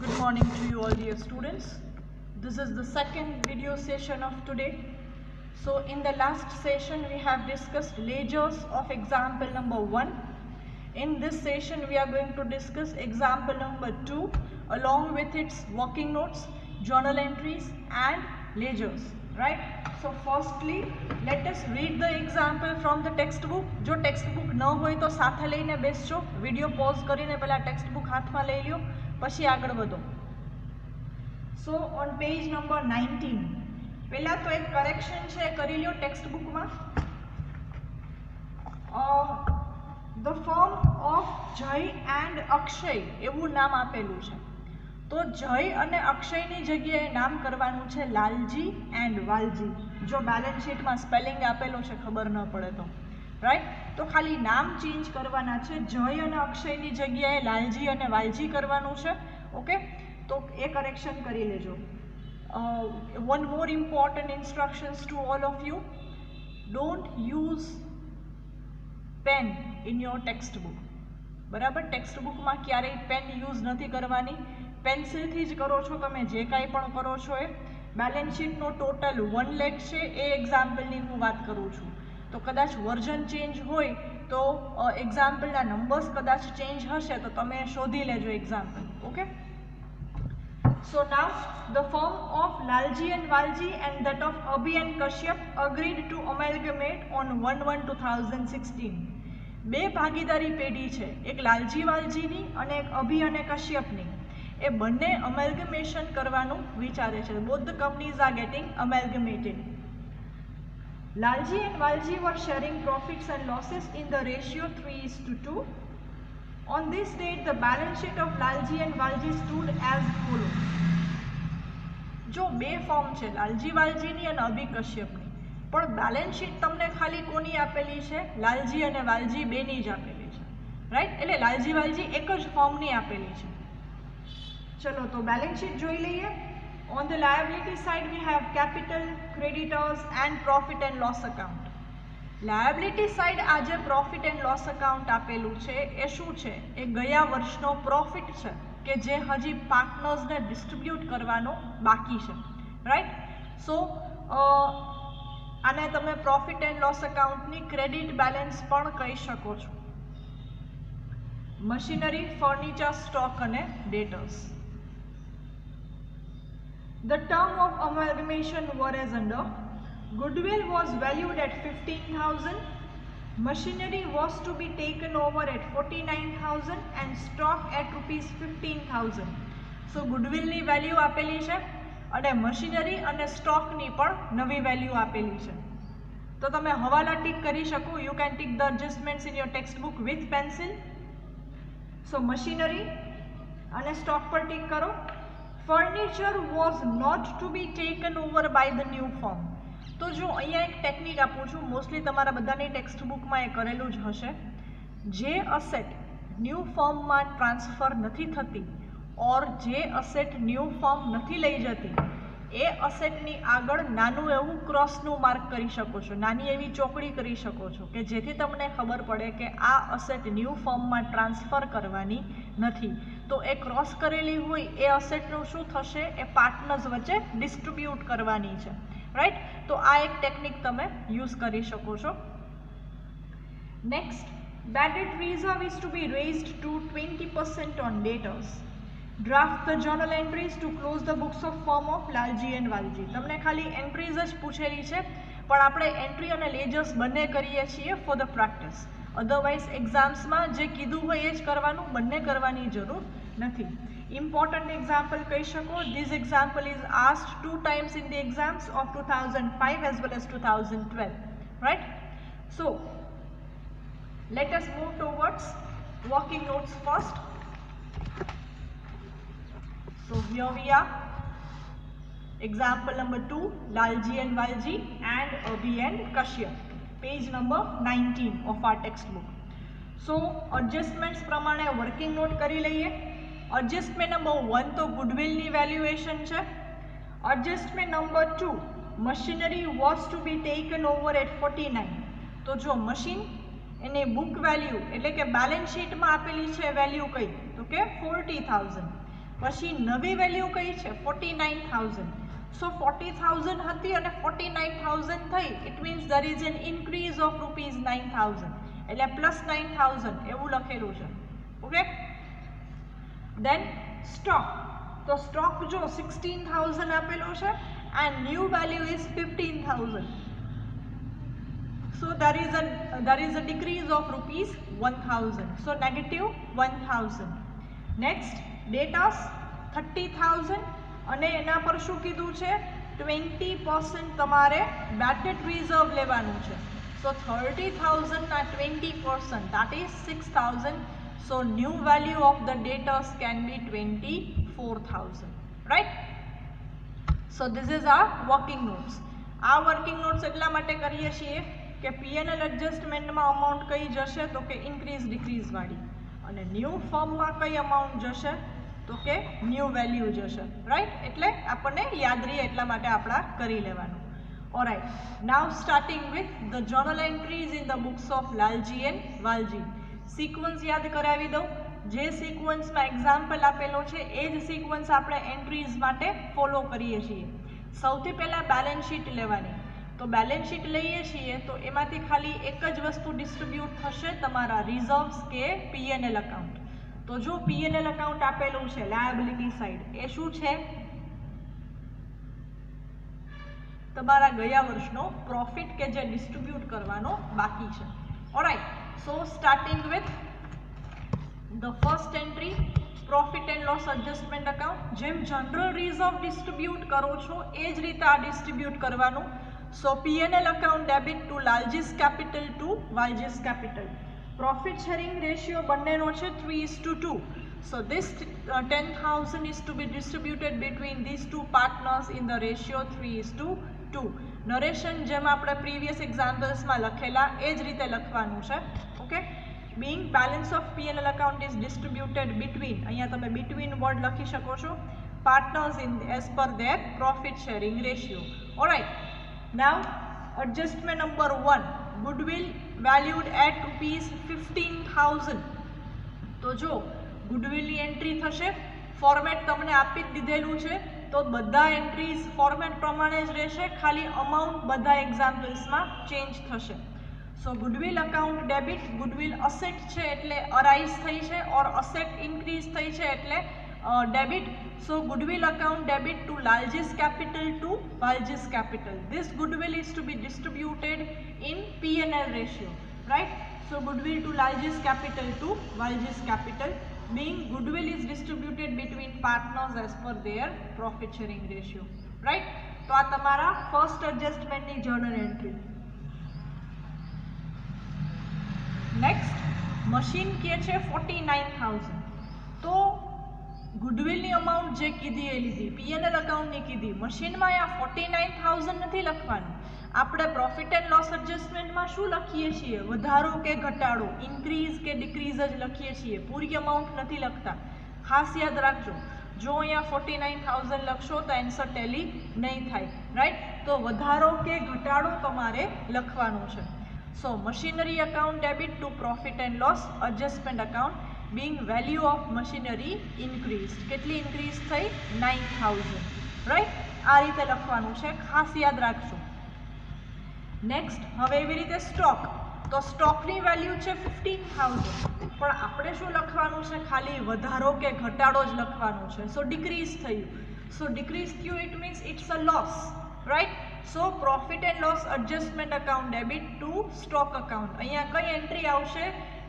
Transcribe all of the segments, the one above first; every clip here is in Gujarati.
Good morning to you all, dear students. This is the second video session of today. So in the last session we have discussed ledgers of example number 1. In this session we are going to discuss example number 2 along with its working notes, journal entries and ledgers. Right? So firstly let us read the example from the textbook. જો textbook ન હોય તો સાથે લઈને બેસજો, વિડિયો પોઝ કરીને પહેલા textbook હાથમાં લઈ લ્યો પછી આગળ વધો. So on page number 19 પહેલા તો એક કરેક્શન છે કરી લ્યો ટેક્સ્ટ બુકમાં. The firm of જય એન્ડ અક્ષય એવું નામ આપેલું છે. તો જય અને અક્ષયની જગ્યાએ નામ કરવાનું છે લાલજી એન્ડ વાલજી. જો બેલેન્સ શીટમાં સ્પેલિંગ આપેલું છે ખબર ન પડે તો રાઈટ, તો ખાલી નામ ચેન્જ કરવાના છે. જય અને અક્ષયની જગ્યાએ લાલજી અને વાલજી કરવાનું છે. ઓકે, તો એ કરેક્શન કરી લેજો. One more important instructions to all of you, don't use pen in your text book. બરાબર, ટેક્સ્ટ બુકમાં ક્યારેય પેન યુઝ નથી કરવાની, પેન્સિલથી જ કરો છો તમે જે કાંઈ પણ કરો છો એ. બેલેન્સ શીટનો ટોટલ 1 લેખ છે, એ એક્ઝામ્પલની હું વાત કરું છું. તો કદાચ વર્ઝન ચેન્જ હોય તો એક્ઝામ્પલના નંબર્સ કદાચ ચેન્જ હશે તો તમે શોધી લેજો example. Okay, so now the firm of Lalji and Walji and that of Abhi and Kashyap agreed to amalgamate on 1/1/2016. બે ભાગીદારી પેઢી છે, એક લાલજી વાલજીની અને એક અભી અને કશ્યપની. એ બંને અમેલ્ગમેશન કરવાનું વિચારે છે. Both the companies are getting amalgamated. Lalji and Walji were sharing profits and losses in the ratio 3:2. On this date, the balance sheet of Lalji and Walji stood as follows. જો બે ફોર્મ છે લાલજી વાલજીની અને અભી કશ્યપની, પણ બેલેન્સ શીટ તમને ખાલી કોની આપેલી છે? લાલજી અને વાલજી બેની જ આપેલી છે. રાઈટ, એટલે લાલજી વાલજી એક જ ફોર્મની આપેલી છે. ચલો તો બેલેન્સ શીટ જોઈ લઈએ. On the liability side we have capital, creditors and profit and loss account. Liability side આ જે profit and loss account આપેલું છે એ શું છે? એ ગયા વર્ષનો પ્રોફિટ છે કે જે હજી પાર્ટનર્સને ડિસ્ટ્રીબ્યુટ કરવાનો બાકી છે. રાઈટ, સો આને તમે પ્રોફિટ એન્ડ લોસ અકાઉન્ટની ક્રેડિટ બેલેન્સ પણ કહી શકો છો. મશીનરી, ફર્નિચર, સ્ટોક અને debtors. The term of amalgamation were as under: goodwill was valued at 15,000, machinery was to be taken over at 49,000 and stock at rupees 15,000. So goodwill ની વેલ્યુ આપેલી છે અને મશીનરી અને સ્ટોકની પણ નવી વેલ્યુ આપેલી છે. તો તમે હવાલા ટીક કરી શકો. You can tick the adjustments in your text book with pencil. So machinery અને સ્ટોક પર ટીક કરો. Furniture was not to be taken over by the new firm. તો જો અહીંયા એક ટેકનિક આપું છું, મોસ્ટલી તમારા બધાની ટેક્સ્ટ બુકમાં એ કરેલું જ હશે. જે અસેટ ન્યૂ ફર્મમાં ટ્રાન્સફર નથી થતી ઓર જે અસેટ ન્યૂ ફર્મ નથી લઈ જતી એ અસેટની આગળ નાનું એવું ક્રોસનું માર્ક કરી શકો છો, નાની એવી ચોકડી કરી શકો છો કે જેથી તમને ખબર પડે કે આ અસેટ ન્યૂ ફર્મમાં ટ્રાન્સફર કરવાની નથી. તો એ ક્રોસ કરેલી હોય એ અસેટનું શું થશે? એ પાર્ટનર્સ વચ્ચે ડિસ્ટ્રીબ્યુટ કરવાની છે. રાઈટ, તો આ એક ટેકનિક તમે યુઝ કરી શકો છો. Next, bad debt reserve is to be raised to 20% on debtors. Draft the journal entries to close the books of firm of Lalji and Walji. તમને ખાલી એન્ટ્રીઝ જ પૂછેલી છે, પણ આપણે એન્ટ્રી અને લેજર્સ બંને કરીએ છીએ ફોર ધ પ્રેક્ટિસ. અધરવાઇઝ એક્ઝામ્સમાં જે કીધું હોય એ જ કરવાનું, બંને કરવાની જરૂર નથી. ઇમ્પોર્ટન્ટ એક્ઝામ્પલ કહી શકો. This example is asked 2 times in the exams of 2005 as well as 2012. Right? So, let us move towards working notes first. So, here we are. Example number 2, Lalji and Walji and Abhi and Kashyap. Page number 19 of our textbook. So adjustments પ્રમાણે વર્કિંગ નોટ કરી લઈએ. એડજસ્ટમેન્ટ નંબર 1 તો ગુડવિલ ની વેલ્યુએશન છે. Adjustment number 2, machinery was to be taken over at 49. તો જો મશીન એની બુક વેલ્યુ એટલે કે બેલેન્સ શીટમાં આપેલી છે વેલ્યુ કઈ? તો કે 40,000. પછી નવી વેલ્યુ કઈ છે 49000. સો 40000 હતી અને 49000 થઈ. It means there is an increase of ₹9000 એટલે +9000 એવું લખેલું છે. ઓકે. દેન સ્ટોક. તો સ્ટોક જો 16000 આપેલું છે and new value is 15000. So there is a decrease of ₹1000. So -1000. Next datas 30000 અને એના પર શું કીધું છે 20% તમારે બેટેડ રિઝર્વ લેવાનું છે. So 30000 ના 20% that is 6000. So new value of the debtors can be 24000. Right? So this is our working notes. આ વર્કિંગ નોટ્સ એટલા માટે કરીએ છીએ કે પીએનએલ એડજસ્ટમેન્ટમાં અમાઉન્ટ કઈ જશે તો કે ઇન્ક્રીઝ ડિક્રીઝ વાળી, અને ન્યૂ ફોર્મમાં કઈ અમાઉન્ટ જશે તો કે ન્યૂ વેલ્યુ જશે. રાઈટ? એટલે આપણને યાદ રહે એટલા માટે આપણે કરી લેવાનું. Alright, now starting with the journal entries in the books of Lalji and Valji. Sequence યાદ કરાવી દઉં. જે સિક્વન્સમાં એક્ઝામ્પલ આપેલો છે એ જ સિક્વન્સ આપણે એન્ટ્રીઝ માટે ફોલો કરીએ છીએ. સૌથી પહેલાં બેલેન્સ શીટ લેવાની. તો બેલેન્સ શીટ લઈએ છીએ તો એમાંથી ખાલી એક જ વસ્તુ ડિસ્ટ્રીબ્યુટ થશે, તમારા રિઝર્વ્સ કે પીએનએલ અકાઉન્ટ. તો જો પીએનએલ અકાઉન્ટ આપેલું છે લાયબિલિટી સાઇડ, એ શું છે તમારા ગયા વર્ષનો પ્રોફિટ કે જે ડિસ્ટ્રીબ્યુટ કરવાનો બાકી છે. Alright, so starting with the first entry profit and loss adjustment account. જેમ જનરલ રિઝર્વ ડિસ્ટ્રીબ્યુટ કરો છો એ જ રીતે આ ડિસ્ટ્રીબ્યુટ કરવાનું. So PNL account debit to Lalji's capital to Walji's capital. Profit sharing ratio બંનેનો છે 3:2. So this 10,000 is to be distributed between these two partners in the ratio 3:2. Narration જેમ આપણે પ્રીવિયસ એક્ઝામ્પલ્સમાં લખેલા એ જ રીતે લખવાનું છે. Okay. being balance of P&L account is distributed between, અહીંયા તમે between word લખી શકો છો, partners in as per their profit sharing ratio. Alright, now adjustment number 1, goodwill valued at ₹15,000. તો જો goodwill ની એન્ટ્રી થશે, ફોર્મેટ તમને આપી જ દીધેલું છે તો બધા એન્ટ્રીઝ ફોર્મેટ પ્રમાણે જ રહેશે, ખાલી અમાઉન્ટ બધા એક્ઝામ્પલ્સમાં ચેન્જ થશે. So goodwill account debit, goodwill asset છે એટલે અરાઇઝ થઈ છે, ઓર અસેટ ઇન્ક્રીઝ થઈ છે એટલે debit. So goodwill account debit to Lalji's capital to Walji's capital. This goodwill is to be distributed in P&L ratio. Right? So goodwill to Lalji's capital to Walji's capital, being goodwill is distributed between partners as per their profit sharing ratio. Right? તો આ તમારા ફર્સ્ટ એડજસ્ટમેન્ટની જર્નલ એન્ટ્રી. નેક્સ્ટ મશીન કે છે 49,000. તો ગુડવિલની અમાઉન્ટ જે કીધી એ લીધી, પીએનએલ અકાઉન્ટની કીધી, મશીનમાં આ 49,000 નથી લખવાનું. આપણે પ્રોફિટ એન્ડ લોસ એડજસ્ટમેન્ટમાં શું લખીએ છીએ? વધારો કે ઘટાડો, ઇન્ક્રીઝ કે ડિક્રીઝ જ લખીએ છીએ, પૂરી અમાઉન્ટ નથી લખતા. ખાસ યાદ રાખજો, જો અહીંયા 49,000 લખશો તો આન્સર ટેલી નહીં થાય. રાઈટ? તો વધારો કે ઘટાડો તમારે લખવાનું છે. So machinery account debit to profit and loss adjustment account, being value of machinery increased. કેટલી ઇન્ક્રીઝ થઈ? 9,000. રાઈટ? આ રીતે લખવાનું છે, ખાસ યાદ રાખજો. નેક્સ્ટ, હવે એવી રીતે સ્ટોક. તો સ્ટોકની વેલ્યુ છે 15,000, પણ આપણે શું લખવાનું છે? ખાલી વધારો કે ઘટાડો જ લખવાનું છે. સો ડિક્રીઝ થયું. સો ડિક્રીઝ થયું it means it's a loss. Right? So profit and loss adjustment account debit to stock account. અહીંયા કઈ એન્ટ્રી આવશે?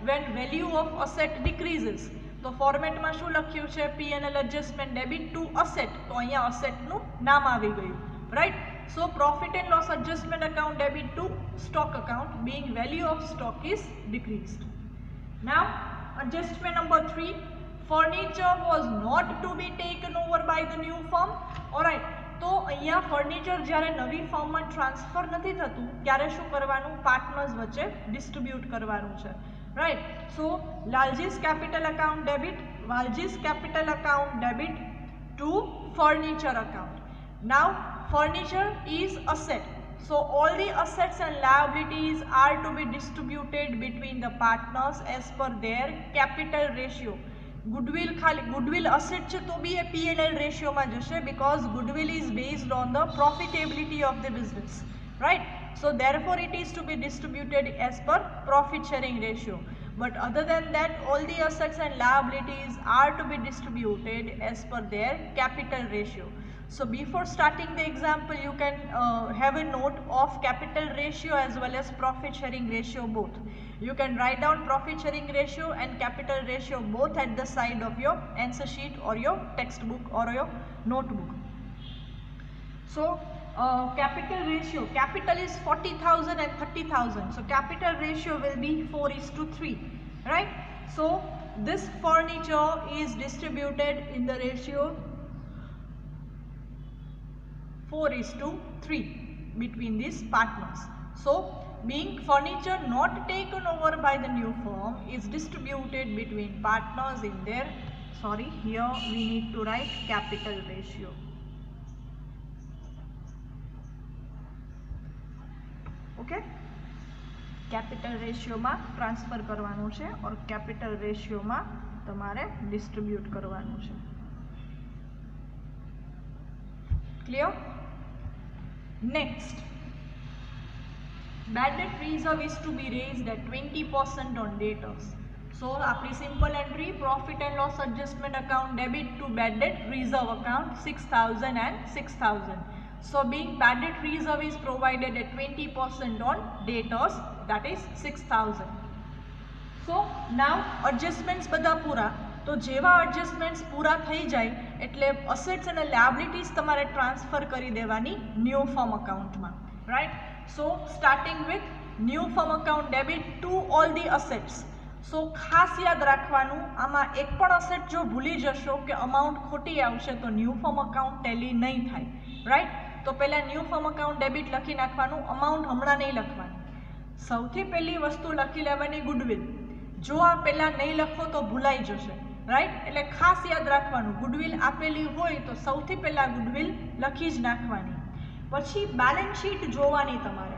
When value of asset decreases. તો ફોર્મેટમાં શું લખ્યું છે? PNL adjustment debit to asset. તો અહીંયા અસેટનું નામ આવી ગયું. Right? So profit and loss adjustment account debit to stock account, being value of stock is decreased. Now adjustment number 3, furniture was not to be taken over by the new firm. Alright, તો અહીંયા ફર્નિચર જ્યારે નવી ફર્મમાં ટ્રાન્સફર નથી થતું ત્યારે શું કરવાનું? પાર્ટનર્સ વચ્ચે ડિસ્ટ્રીબ્યુટ કરવાનું છે. Right? So Lalji's capital account debit, Walji's capital account debit to furniture account. Now furniture is asset. So all the assets and liabilities are to be distributed between the partners as per their capital ratio. Goodwill ખાલી ગુડવિલ અસેટ છે તો બી એ P&L રેશિયોમાં જશે, because goodwill is based on the profitability of the business, right? So therefore it is to be distributed as per profit sharing ratio. But other than that, all the assets and liabilities are to be distributed as per their capital ratio. So before starting the example, you can have a note of capital ratio as well as profit sharing ratio both. You can write down profit sharing ratio and capital ratio both at the side of your answer sheet or your textbook or your notebook. So capital ratio, capital is 40,000 and 30,000. So capital ratio will be 4:3, right? So this furniture is distributed in the ratio 4:3 between these partners. So being furniture not taken over by the new firm is distributed between partners in their, sorry, here we need to write capital ratio. Okay, capital ratio में ट्रांसफर करवानुं छे और कैपिटल रेशियो में तमारे डिस्ट्रीब्यूट करवानुं छे। Clear? Next, bad debt reserve is to be raised at 20% on debtors. So आपणी simple entry, profit and loss adjustment account debit to bad debt reserve account 6,000 and 6,000. So being bad debt reserve is provided at 20% on debtors, that is 6,000. So now adjustments બધા પૂરા. તો જેવા adjustments પૂરા થઈ જાય એટલે assets અને liabilities તમારે ટ્રાન્સફર કરી દેવાની ન્યૂ ફર્મ અકાઉન્ટમાં, right? So starting with new firm account debit to all the assets. So ખાસ યાદ રાખવાનું, આમાં એક પણ અસેટ જો ભૂલી જશો કે અમાઉન્ટ ખોટી આવશે તો ન્યૂ ફર્મ અકાઉન્ટ ટેલી નહીં થાય, રાઈટ? તો પહેલાં ન્યૂ ફર્મ અકાઉન્ટ ડેબિટ લખી નાખવાનું, અમાઉન્ટ હમણાં નહીં લખવાની. સૌથી પહેલી વસ્તુ લખી લેવાની ગુડવિલ. જો આ પહેલાં નહીં લખો તો ભૂલાઈ જશે, રાઈટ? એટલે ખાસ યાદ રાખવાનું, ગુડવિલ આપેલી હોય તો સૌથી પહેલાં ગુડવિલ લખી જ નાખવાની. પછી બેલેન્સ શીટ જોવાની, તમારે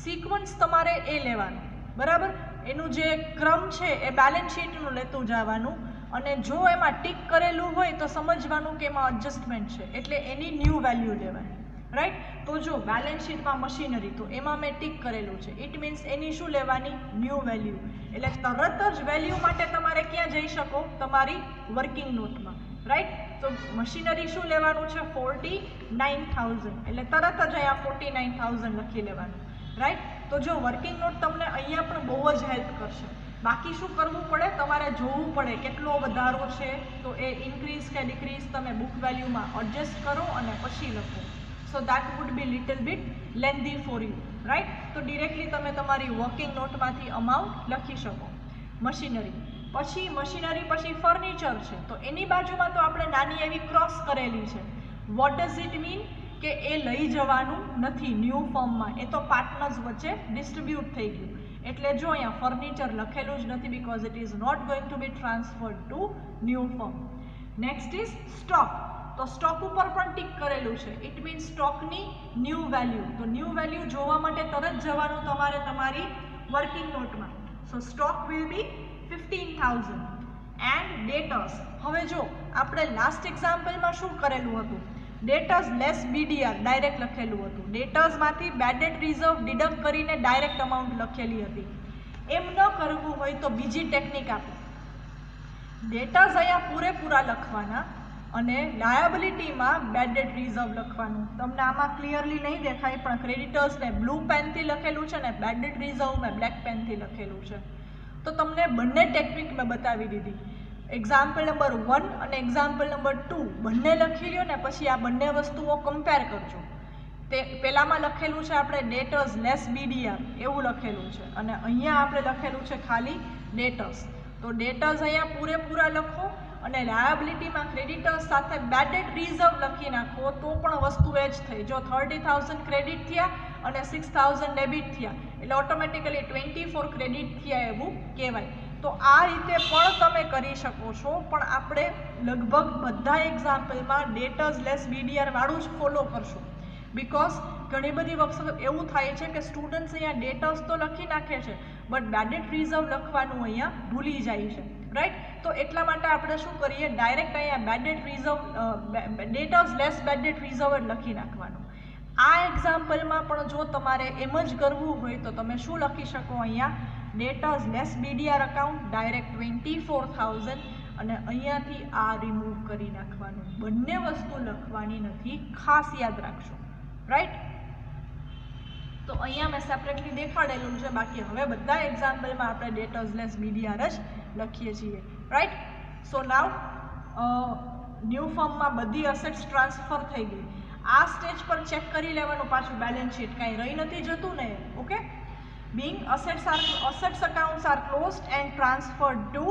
સિક્વન્સ તમારે એ લેવાનું, બરાબર? એનું જે ક્રમ છે એ બેલેન્સ શીટનું લેતું જવાનું, અને જો એમાં ટીક કરેલું હોય તો સમજવાનું કે એમાં એડજસ્ટમેન્ટ છે એટલે એની ન્યૂ વેલ્યુ લેવાની, રાઈટ? તો જો બેલેન્સ શીટમાં મશીનરી, તો એમાં મેં ટીક કરેલું છે, ઇટ મીન્સ એની શું લેવાની? New value. એટલે તરત જ વેલ્યુ માટે તમારે ક્યાં જઈ શકો? તમારી વર્કિંગ નોટમાં, રાઈટ? તો મશીનરી શું લેવાનું છે? 49,000. એટલે તરત જ અહીંયા 49,000 લખી લેવાનું, રાઈટ? તો જો વર્કિંગ નોટ તમને અહીંયા પણ બહુ જ હેલ્પ કરશે. બાકી શું કરવું પડે? તમારે જોવું પડે કેટલો વધારો છે, તો એ ઇન્ક્રીઝ કે ડિક્રીઝ તમે બુક વેલ્યુમાં એડજસ્ટ કરો અને પછી લખો. So that would be little bit lengthy for you, right? તો ડિરેક્ટલી તમે તમારી વર્કિંગ નોટમાંથી અમાઉન્ટ લખી શકો. મશીનરી પછી, મશીનરી પછી ફર્નિચર છે, તો એની બાજુમાં તો આપણે નાની એવી ક્રોસ કરેલી છે. What does it mean? કે એ લઈ જવાનું નથી ન્યૂ ફર્મમાં, એ તો પાર્ટનર્સ વચ્ચે ડિસ્ટ્રીબ્યુટ થઈ ગયું. એટલે જો અહીંયા ફર્નિચર લખેલું જ નથી, because it is not going to be transferred to new firm. Next is stock. તો સ્ટોક ઉપર પણ ટીક કરેલું છે, ઇટ મીન્સ સ્ટોકની ન્યૂ વેલ્યુ. તો ન્યૂ વેલ્યુ જોવા માટે તરત જવાનું તમારે તમારી વર્કિંગ નોટમાં. So stock will be 15,000. And debtors. હવે જો આપણે લાસ્ટ એક્ઝામ્પલમાં શું કરેલું હતું? ડેટર્સ લેસ BDR ડાયરેક્ટ લખેલું હતું. ડેટર્સમાંથી બેડ ડેટ રિઝર્વ ડિડક્ટ કરીને ડાયરેક્ટ અમાઉન્ટ લખેલી હતી. એમ ન કરવું હોય તો બીજી ટેકનિક આપો. ડેટર્સ અહીંયા પૂરેપૂરા લખવાના અને લાયબિલિટીમાં બેડ ડેટ રિઝર્વ લખવાનું. તમને આમાં ક્લિયરલી નહીં દેખાય, પણ ક્રેડિટર્સને બ્લુ પેનથી લખેલું છે ને બેડ ડેટ રિઝર્વ મેં બ્લેક પેનથી લખેલું છે. તો તમને બંને ટેકનિક મેં બતાવી દીધી. એક્ઝામ્પલ નંબર 1 અને એક્ઝામ્પલ નંબર 2 બંને લખી લ્યો ને પછી આ બંને વસ્તુઓ કમ્પેર કરજો. તે પહેલામાં લખેલું છે આપણે ડેટર્સ લેસ BDR એવું લખેલું છે, અને અહીંયા આપણે લખેલું છે ખાલી ડેટર્સ. તો ડેટર્સ અહીંયા પૂરેપૂરા લખો અને લાયબિલિટીમાં ક્રેડિટર્સ સાથે બેડ ડેટ રિઝર્વ લખી નાખો તો પણ વસ્તુ એ જ થઈ. જો 30,000 ક્રેડિટ થયા અને 6,000 ડેબિટ થયા એટલે ઓટોમેટિકલી 24 ક્રેડિટ થયા એવું કહેવાય. તો આ રીતે પણ તમે કરી શકો છો, પણ આપણે લગભગ બધા એક્ઝામ્પલમાં ડેટર્સ લેસ BDR વાળું જ ફોલો કરશું. બીકોઝ ઘણી બધી વખત એવું થાય છે કે સ્ટુડન્ટ્સ અહીંયા ડેટર્સ તો લખી નાખે છે બટ બેડ ડેટ રિઝર્વ લખવાનું અહીંયા ભૂલી જાય છે. રાઈટ. તો એટલા માટે આપણે શું કરીએ, ડાયરેક્ટ અહીંયા bad debt reserve, debtors less bad debt reserve લખી નાખવાનું. આ એક્ઝામ્પલમાં પણ જો તમારે એમ જ કરવું હોય તો તમે શું લખી શકો, અહીંયા debtors less BDR account direct 24,000 અને અહીંયાથી આ રિમૂવ કરી નાખવાનું. બંને વસ્તુ લખવાની નથી, ખાસ યાદ રાખજો, રાઈટ. તો અહીંયા મેં સેપરેટલી દેખાડેલું છે, બાકી હવે બધા એક્ઝામ્પલમાં આપણે ડેટર્સ લેસ BDR જ લખીએ છીએ, રાઈટ. સો નાવ ન્યૂ ફોર્મમાં બધી અસેટ્સ ટ્રાન્સફર થઈ ગઈ. આ સ્ટેજ પર ચેક કરી લેવાનું પાછું બેલેન્સ શીટ કાંઈ રહી નથી જતું ને, okay. being assets accounts are closed and transferred to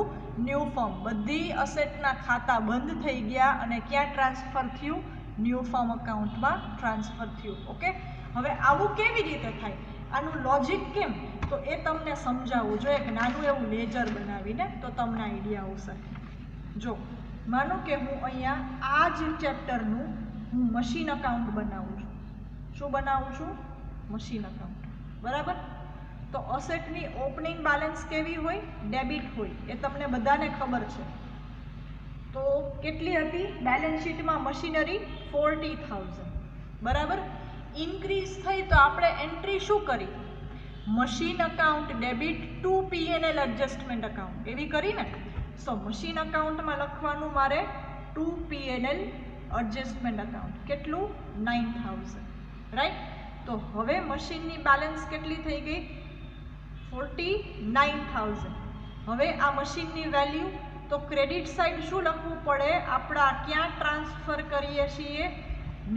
new firm. બધી અસેટના ખાતા બંધ થઈ ગયા અને ક્યાં ટ્રાન્સફર થયું, ન્યૂ ફર્મ અકાઉન્ટમાં ટ્રાન્સફર થયું, ઓકે. હવે આવું કેવી રીતે થાય, આનું લોજિક કેમ, તો એ તમને સમજાવવું જોઈએ કે નાનું એવું લેજર બનાવીને, તો તમને આઈડિયા આવશે. જો માનો કે હું અહીંયા આ જ ચેપ્ટરનું હું મશીન અકાઉન્ટ બનાવું છું. શું બનાવું છું, મશીન અકાઉન્ટ, બરાબર. તો અસેટની ઓપનિંગ બેલેન્સ કેવી હોય, ડેબિટ હોય, એ તમને બધાને ખબર છે. તો કેટલી હતી બેલેન્સ શીટમાં મશીનરી, 40,000, બરાબર. ઇન્ક્રીઝ થઈ તો આપણે એન્ટ્રી શું કરી, machine account debit two P&L adjustment account, એવી કરીને. સો મશીન અકાઉન્ટમાં લખવાનું મારે ટુ P&L એડજસ્ટમેન્ટ અકાઉન્ટ, કેટલું, 9,000, રાઈટ. તો હવે મશીનની બેલેન્સ કેટલી થઈ ગઈ, 49,000. હવે આ મશીનની વેલ્યુ, તો ક્રેડિટ સાઇડ શું લખવું પડે, આપણા ક્યાં ટ્રાન્સફર કરીએ છીએ,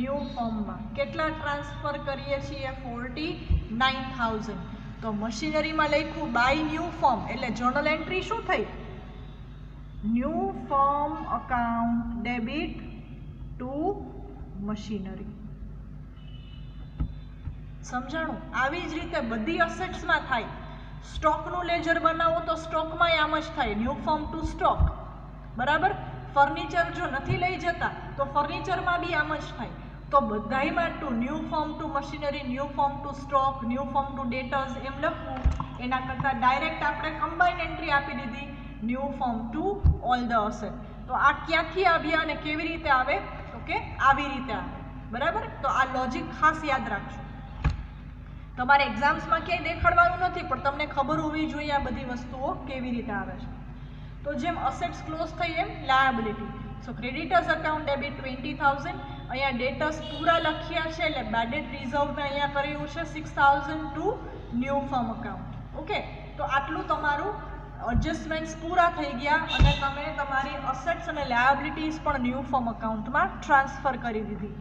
ન્યૂ ફોર્મમાં. કેટલા ટ્રાન્સફર કરીએ છીએ, 49,000. તો મશીનરીમાં લખ્યું બાય ન્યૂ ફોર્મ, એટલે જર્નલ એન્ટ્રી શું થઈ, new form account debit two machinery. સમજાણું. આવી જ રીતે બધી અસેટ્સમાં થાય. સ્ટોકનું લેજર બનાવો તો સ્ટોકમાં આમ જ થાય, ન્યૂ ફોર્મ ટુ સ્ટોક, બરાબર. ફર્નિચર જો નથી લઈ જતા તો ફર્નિચરમાં બી આમ જ થાય. તો બધાયમાં to new firm to machinery, new firm to stock, new firm to debtors એમ લખવું, એના કરતાં ડાયરેક્ટ આપણે કમ્બાઇન એન્ટ્રી આપી દીધી, new firm to all the asset. તો આ ક્યાંથી આવ્યા અને કેવી રીતે આવે, ઓકે, આવી રીતે આવે, બરાબર. તો આ લોજિક ખાસ યાદ રાખજો. તમારે એક્ઝામ્સમાં ક્યાંય દેખાડવાનું નથી, પણ તમને ખબર હોવી જોઈએ આ બધી વસ્તુઓ કેવી રીતે આવે છે. તો જેમ અસેટ્સ ક્લોઝ થઈ એમ લાયબિલિટી. સો ક્રેડિટર્સ અકાઉન્ટ ડેબિટ 20,000. અહીંયા ડેટર્સ પૂરા લખ્યા છે, એટલે બેડ ડેટ રિઝર્વ મેં અહીંયા કર્યું છે 6,000 two new firm account, okay. તો આટલું તમારું એડજસ્ટમેન્ટ્સ પૂરા થઈ ગયા અને તમે તમારી અસેટ્સ અને લાયબિલિટીઝ પણ ન્યૂ ફર્મ અકાઉન્ટમાં ટ્રાન્સફર કરી દીધી.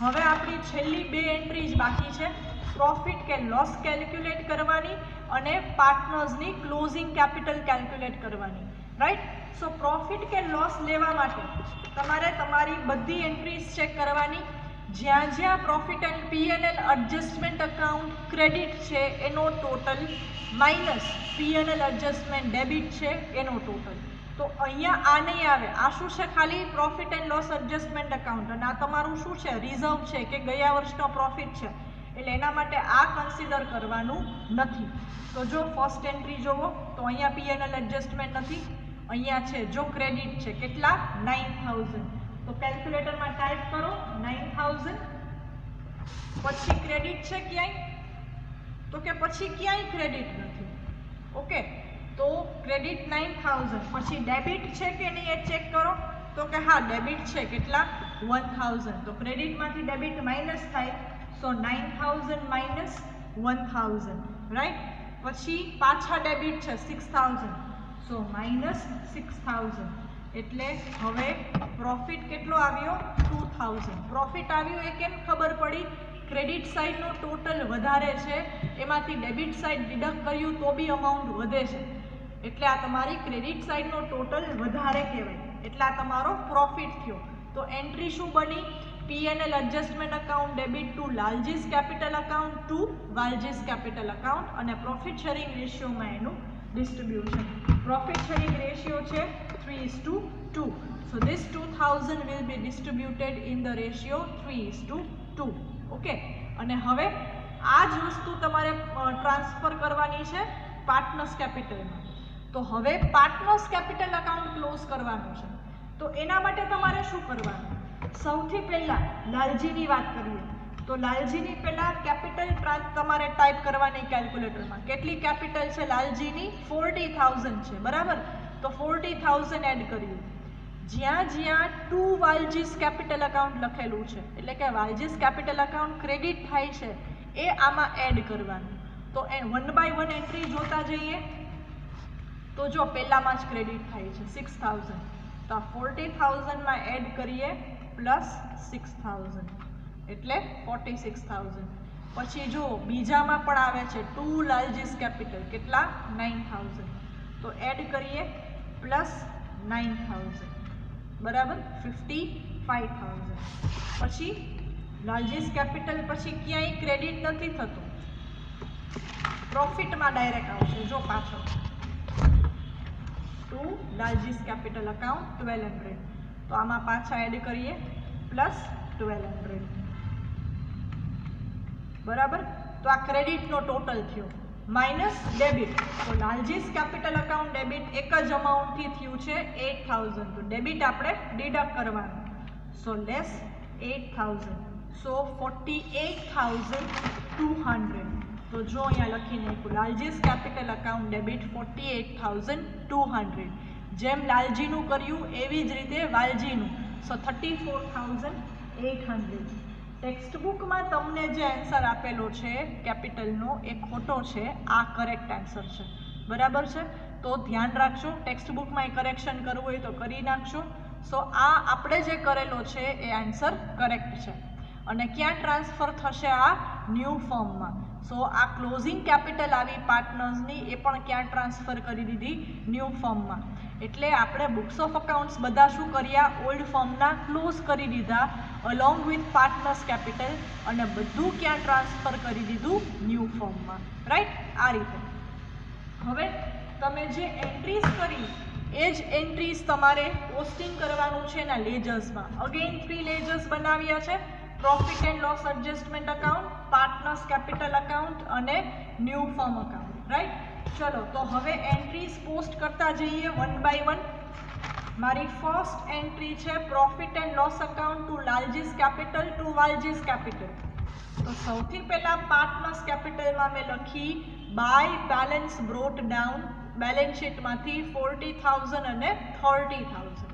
હવે આપણી છેલ્લી બે એન્ટ્રીઝ બાકી છે, પ્રોફિટ કે લોસ કેલ્ક્યુલેટ કરવાની અને પાર્ટનર્સની ક્લોઝિંગ કેપિટલ કેલ્ક્યુલેટ કરવાની, રાઈટ. સો પ્રોફિટ કે લોસ લેવા માટે તમારે તમારી બધી એન્ટ્રીઝ ચેક કરવાની. જ્યાં જ્યાં profit and P&L adjustment account credit છે એનો total minus P&L adjustment debit છે એનો ટોટલ. તો અહીંયા આ નહીં આવે, આ શું છે, ખાલી profit and loss adjustment account, અને આ તમારું શું છે, રિઝર્વ છે કે ગયા વર્ષનો પ્રોફિટ છે, એટલે એના માટે આ કન્સિડર કરવાનું નથી. તો જો ફર્સ્ટ એન્ટ્રી જોવો તો અહીંયા P&L એડજસ્ટમેન્ટ નથી, અહીંયા છે જો ક્રેડિટ છે, કેટલા, 9,000. તો કેલ્ક્યુલેટરમાં ટાઈપ કરો 9,000. પછી ક્રેડિટ છે ક્યાંય, તો કે પછી ક્યાંય ક્રેડિટ નથી, ઓકે. તો ક્રેડિટ 9,000. પછી ડેબિટ છે કે નહીં એ ચેક કરો, તો કે હા ડેબિટ છે, કેટલા, 1,000. તો ક્રેડિટમાંથી ડેબિટ માઇનસ થાય, સો 9,000 માઇનસ 1,000, રાઈટ. પછી પાછા ડેબિટ છે 6,000, સો માઇનસ 6,000. એટલે હવે પ્રોફિટ કેટલો આવ્યો, 2,000 પ્રોફિટ આવ્યો. એ કેમ ખબર પડી, ક્રેડિટ સાઇડનો ટોટલ વધારે છે, એમાંથી ડેબિટ સાઇડ ડિડક્ટ કર્યું તો બી અમાઉન્ટ વધે છે, એટલે આ તમારી ક્રેડિટ સાઇડનો ટોટલ વધારે કહેવાય, એટલે આ તમારો પ્રોફિટ થયો. તો એન્ટ્રી શું બની, P&L adjustment account debit to Lalji's capital account to Walji's capital account, અને પ્રોફિટ શેરિંગ રેશિયોમાં એનું ડિસ્ટ્રીબ્યુશન. પ્રોફિટ શેરિંગ રેશિયો છે 3:2. So this 2,000 will be distributed in the ratio 3:2, okay. અને હવે આ જ વસ્તુ તમારે ટ્રાન્સફર કરવાની છે પાર્ટનર્સ કેપિટલમાં. તો હવે પાર્ટનર્સ કેપિટલ અકાઉન્ટ ક્લોઝ કરવાનું છે. તો એના માટે તમારે શું કરવાનું? સૌથી પહેલાં લાલજીની વાત કરીએ તો લાલજીની પહેલાં કેપિટલ તમારે ટાઈપ કરવાની કેલ્ક્યુલેટરમાં. કેટલી કેપિટલ છે લાલજીની? 40,000 છે, બરાબર. તો 40,000 એડ કર્યું. જ્યાં જ્યાં ટુ વાલજીસ કેપિટલ અકાઉન્ટ લખેલું છે, એટલે કે વાલજીસ કેપિટલ અકાઉન્ટ ક્રેડિટ થાય છે, એ આમાં એડ કરવાનું. તો એ 1 by 1 એન્ટ્રી જોતા જઈએ તો જો પહેલામાં જ ક્રેડિટ થાય છે 6,000, તો આ 40,000માં એડ કરીએ પ્લસ 6,000 એટલે 46,000. પછી જો બીજામાં પણ આવે છે ટુ લાલજીસ કેપિટલ, કેટલા? 9,000, તો એડ કરીએ પ્લસ 9,000, બરાબર 55,000. પછી લાલજીસ કેપિટલ પછી ક્યાંય ક્રેડિટ નથી થતું, પ્રોફિટમાં ડાયરેક્ટ આવશે. જો પાછળ ટુ લાલજીસ કેપિટલ અકાઉન્ટ 1,200, તો આમાં પાછા એડ કરીએ પ્લસ 1,200, બરાબર. તો આ ક્રેડિટનો ટોટલ થયો માઇનસ ડેબિટ. તો લાલજીસ કેપિટલ અકાઉન્ટ ડેબિટ એક જ અમાઉન્ટથી થયું છે 8,000, તો ડેબિટ આપણે ડિડક્ટ કરવાનું. સો લેસ 8,000, સો 48,200. તો જો અહીંયા લખી નાખ્યું લાલજીસ કેપિટલ અકાઉન્ટ ડેબિટ 48,200. જેમ લાલજીનું કર્યું એવી જ રીતે વાલજીનું. સો 34,800. ટેક્સ્ટ બુકમાં તમને જે આન્સર આપેલો છે કેપિટલનો એ ખોટો છે, આ કરેક્ટ આન્સર છે, બરાબર છે. તો ધ્યાન રાખજો, ટેક્સ્ટ બુકમાં એ કરેક્શન કરવું હોય તો કરી નાખશો. સો આ આપણે જે કરેલો છે એ આન્સર કરેક્ટ છે. અને ક્યાં ટ્રાન્સફર થશે? આ ન્યૂ ફોર્મમાં. સો આ ક્લોઝિંગ કેપિટલ આવી પાર્ટનર્સની એ પણ ક્યાં ટ્રાન્સફર કરી દીધી? ન્યૂ ફોર્મમાં. એટલે આપણે બુક્સ ઓફ અકાઉન્ટ્સ બધા શું કર્યા? ઓલ્ડ ફોર્મના ક્લોઝ કરી દીધા અલોંગ વિથ પાર્ટનર્સ કેપિટલ, અને બધું ક્યાં ટ્રાન્સફર કરી દીધું? ન્યૂ ફોર્મમાં, રાઈટ. આ રીતે હવે તમે જે એન્ટ્રીઝ કરી એ જ એન્ટ્રીઝ તમારે પોસ્ટિંગ કરવાનું છે એના લેજર્સમાં. અગેન 3 લેજર્સ બનાવ્યા છે: profit and loss adjustment account, partners capital account અને ન્યૂ ફોર્મ અકાઉન્ટ, રાઈટ. ચલો તો હવે એન્ટ્રીઝ પોસ્ટ કરતા જઈએ 1 by 1. મારી ફર્સ્ટ એન્ટ્રી છે profit and loss account to Lalji's capital to Walji's capital. તો સૌથી પહેલાં પાર્ટનર્સ કેપિટલમાં મેં લખી by balance brought down, balance શીટમાંથી 40,000 અને 30,000.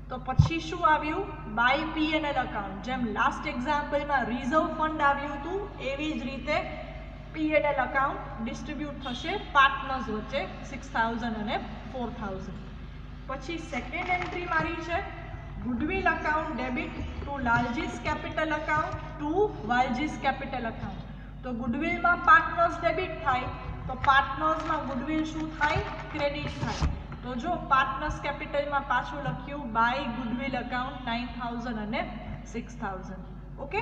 તો પછી શું આવ્યું? By P&L account. જેમ લાસ્ટ એક્ઝામ્પલમાં રિઝર્વ ફંડ આવ્યું હતું એવી જ રીતે P&L અકાઉન્ટ ડિસ્ટ્રીબ્યુટ થશે પાર્ટનર્સ વચ્ચે 6,000 અને 4,000. પછી સેકન્ડ એન્ટ્રી મારી છે goodwill account debit to Lalji's capital account to Walji's capital account. તો ગુડવિલમાં પાર્ટનર્સ ડેબિટ થાય તો પાર્ટનર્સમાં ગુડવિલ શું થાય? ક્રેડિટ થાય. તો જો પાર્ટનર્સ કેપિટલમાં પાછું લખ્યું બાય ગુડવિલ અકાઉન્ટ 9,000 અને 6,000. ઓકે.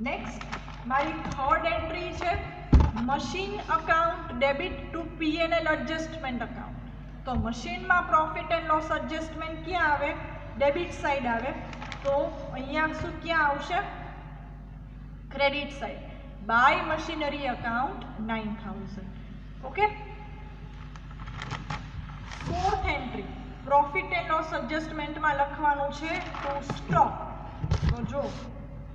નેક્સ્ટ મારી થર્ડ એન્ટ્રી છે machine account debit two P&L adjustment account. તો મશીનમાં પ્રોફિટ એન્ડ લોસ એડજસ્ટમેન્ટ ક્યાં આવે? ડેબિટ સાઈડ આવે. તો અહીંયા શું ક્યાં આવશે? Credit side. By machinery account 9,000. Okay. Fourth entry profit and loss એડજસ્ટમેન્ટમાં લખવાનું છે ટુ સ્ટોક. તો જો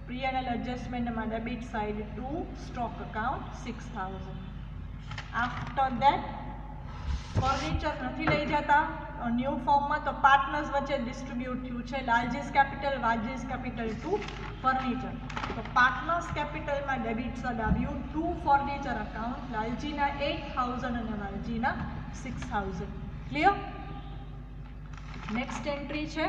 P&L એડજસ્ટમેન્ટમાં debit side to stock account 6,000. After that furniture નથી લઈ જતા ન્યૂ ફોર્મમાં, તો પાર્ટનર્સ વચ્ચે ડિસ્ટ્રીબ્યુટ થયું છે Lalji's capital Walji's capital to furniture. તો પાર્ટનર્સ કેપિટલમાં ડેબિટ સાઈડ આવ્યું ટુ ફર્નિચર અકાઉન્ટ, લાલજીના 8,000 અને વાલજીના 6,000. ક્લિયર? નેક્સ્ટ એન્ટ્રી છે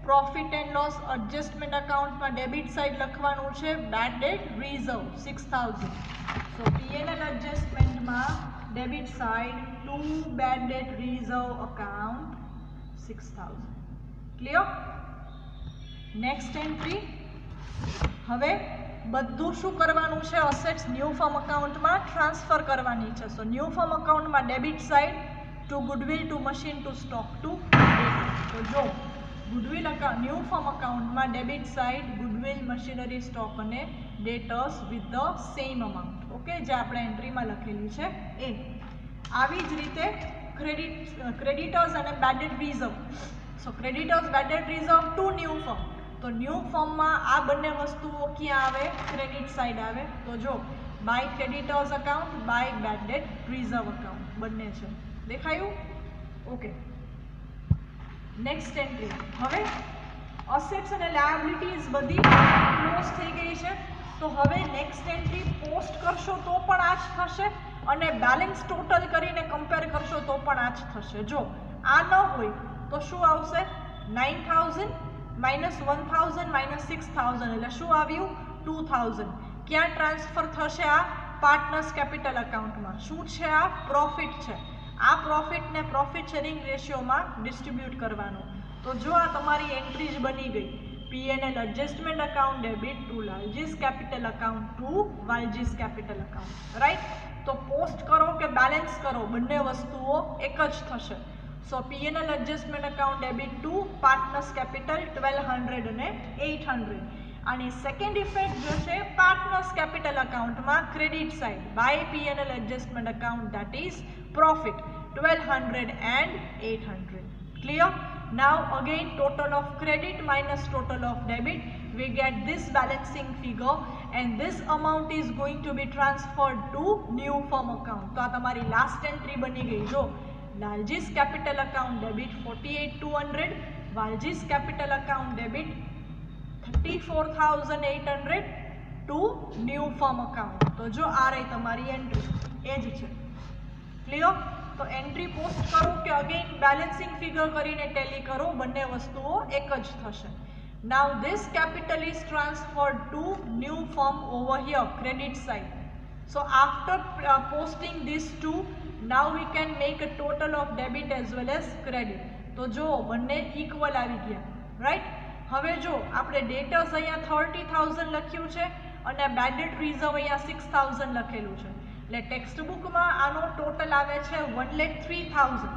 પ્રોફિટ એન્ડ લોસ એડજસ્ટમેન્ટ અકાઉન્ટમાં ડેબિટ સાઈડ લખવાનું છે bad debt reserve 6,000. So P&L એડજસ્ટમેન્ટમાં debit side to bad debt reserve account 6,000. Clear? Next entry હવે બધું શું કરવાનું છે? અસેટ્સ ન્યૂ ફોર્મ અકાઉન્ટમાં ટ્રાન્સફર કરવાની છે. સો ન્યૂ ફોર્મ અકાઉન્ટમાં debit side to goodwill to machine to stock to debt. તો જો ગુડવિલ અકાઉન્ટ ન્યૂ ફોર્મ અકાઉન્ટમાં debit side goodwill machinery stock અને debtors with the same amount. Okay, જે આપણે એન્ટ્રીમાં લખેલી છે એ. આવી જ રીતે ક્રેડિટર્સ અને બેડેડ રિઝર્વ. સો creditors bedded reserve two new firm. તો ન્યૂ ફર્મમાં આ બંને વસ્તુઓ ક્યાં આવે? ક્રેડિટ સાઇડ આવે. તો જો by creditors account, by bad debt reserve account બંને છે. દેખાયું? ઓકે. Next entry. હવે અસેટ્સ અને લાયબિલિટીઝ બધી ક્લોઝ થઈ ગઈ છે. તો હવે નેક્સ્ટ એન્ટ્રી પોસ્ટ કરશો તો પણ આ જ થશે અને બેલેન્સ ટોટલ કરીને કમ્પેર કરશો તો પણ આ જ થશે. જો આ ન હોય તો શું આવશે? 9000 માઇનસ 1000 માઇનસ 6000 એટલે શું આવ્યું? 2000. ક્યાં ટ્રાન્સફર થશે? આ પાર્ટનર્સ કેપિટલ અકાઉન્ટમાં. શું છે? આ પ્રોફિટ છે. આ પ્રોફિટને પ્રોફિટ શેરિંગ રેશિયોમાં ડિસ્ટ્રીબ્યુટ કરવાનું. તો જો આ તમારી એન્ટ્રી જ બની ગઈ. P&L adjustment account debit to Lalji's capital account to Walji's capital account. Right? તો પોસ્ટ કરો કે બેલેન્સ કરો બંને વસ્તુઓ એક જ થશે. So P&L adjustment account debit to partners capital 1200 અને 800. આની સેકન્ડ ઇફેક્ટ જો છે પાર્ટનર્સ કેપિટલ અકાઉન્ટમાં credit side by P&L adjustment account that is profit 1200 and 800. Clear? Now again total of credit minus total of debit, we get this balancing figure and this amount is going to be transferred to new firm account. તો આ તમારી લાસ્ટ એન્ટ્રી બની ગઈ. જો Lalji's capital account debit 48,200, Walji's capital account debit 34,800 to new firm account. તો જો આ રહી તમારી એન્ટ્રી, એ જ છે. ક્લિયર? તો એન્ટ્રી પોસ્ટ કરો કે અગેન બેલેન્સિંગ ફિગર કરીને ટેલી કરો, બંને વસ્તુઓ એક જ થશે. Now this capital is transferred to new firm over here credit side. So after posting this to now we can make a total of debit as well as credit. તો જો બંને ઇક્વલ આવી ગયા. રાઈટ? હવે જો આપણે ડેટર્સ અહીંયા 30,000 લખ્યું છે અને બેડેડ રિઝર્વ અહીંયા 6,000 લખેલું છે. એટલે ટેક્સ્ટ બુકમાં આનો ટોટલ આવે છે 1,03,000.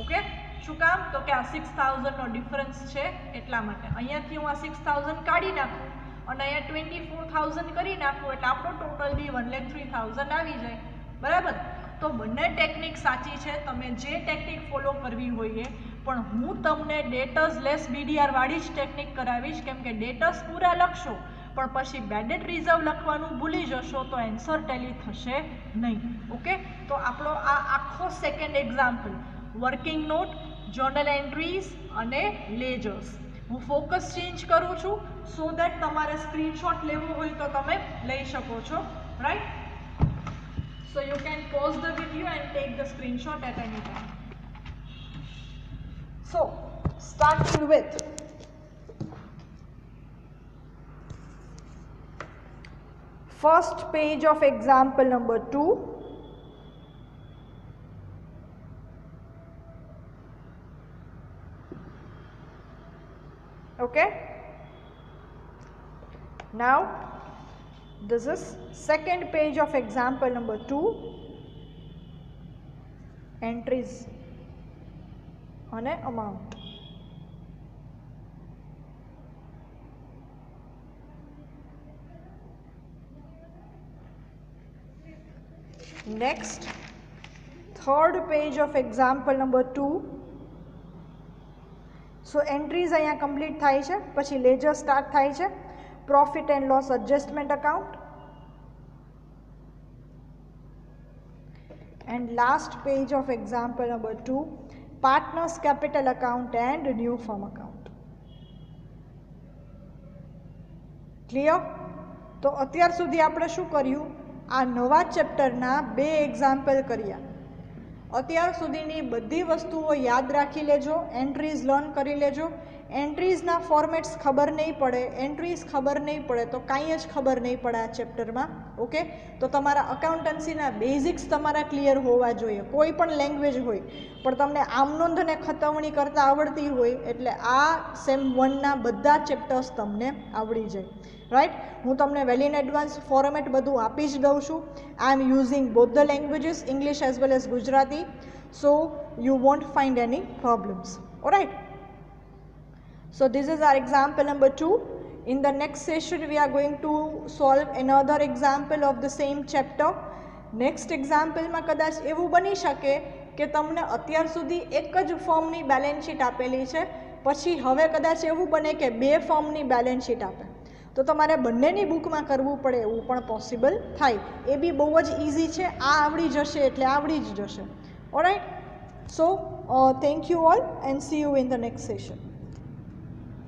ઓકે? શું કામ? તો કે આ 6,000નો ડિફરન્સ છે એટલા માટે. અહીંયાથી હું આ 6,000 કાઢી નાખું અને અહીંયા 24,000 કરી નાખું એટલે આપણો ટોટલ બી 1,03,000 આવી જાય. બરાબર? તો બંને ટેકનિક સાચી છે, તમે જે ટેકનિક ફોલો કરવી હોય. પણ હું તમને ડેટર્સ લેસ BDR વાળી જ ટેકનિક કરાવીશ, કેમ કે ડેટર્સ પૂરા લખશો પણ પછી બેડેડ રિઝર્વ લખવાનું ભૂલી જશો તો આન્સર ટેલી થશે નહીં. ઓકે? તો આપણો આ આખો second example working note, journal entries અને લેજર્સ. હું ફોકસ ચેન્જ કરું છું સો દેટ તમારે સ્ક્રીનશોટ લેવો હોય તો તમે લઈ શકો છો. Right? So you can pause the video and take the screenshot at any time. So starting with first page of example number 2. Okay? Now this is second page of example number 2. Entries on a amount. Next, third page of example number 2. So entries અહીંયા complete થાય છે, પછી ledger start થાય છે, profit and loss adjustment account, and last page of example number 2, partners capital account and new firm account. Clear? તો અત્યાર સુધી આપણે શું કર્યું? આ નવા ચેપ્ટરના 2 એક્ઝામ્પલ કર્યા. અત્યાર સુધીની બધી વસ્તુઓ યાદ રાખી લેજો, એન્ટ્રીઝ લર્ન કરી લેજો. એન્ટ્રીઝના ફોર્મેટ્સ ખબર નહીં પડે, એન્ટ્રીઝ ખબર નહીં પડે તો કાંઈ જ ખબર નહીં પડે આ ચેપ્ટરમાં. ઓકે? તો તમારા અકાઉન્ટન્સીના બેઝિક્સ તમારા ક્લિયર હોવા જોઈએ. કોઈ પણ લેંગ્વેજ હોય પણ તમને આમ નોંધ અને ખતવણી કરતાં આવડતી હોય એટલે આ સેમ 1ના બધા ચેપ્ટર્સ તમને આવડી જાય. રાઈટ? હું તમને વેલ ઇન એડવાન્સ ફોર્મેટ બધું આપી જ દઉં છું. I am using both the languages, English as well as Gujarati, so you won't find any problems. Alright? So this is our example number 2. In the next session we are going to solve another example of the same chapter. Next એક્ઝામ્પલમાં કદાચ એવું બની શકે કે તમને અત્યાર સુધી એક જ ફર્મની બેલેન્સ શીટ આપેલી છે, પછી હવે કદાચ એવું બને કે 2 ફર્મની બેલેન્સ શીટ આપે, તો તમારે બંનેની બુકમાં કરવું પડે એવું પણ પોસિબલ થાય. એ બી બહુ જ ઇઝી છે. આ આવડી જશે એટલે આવડી જ જશે. Alright, so thank you all and C you in the next session.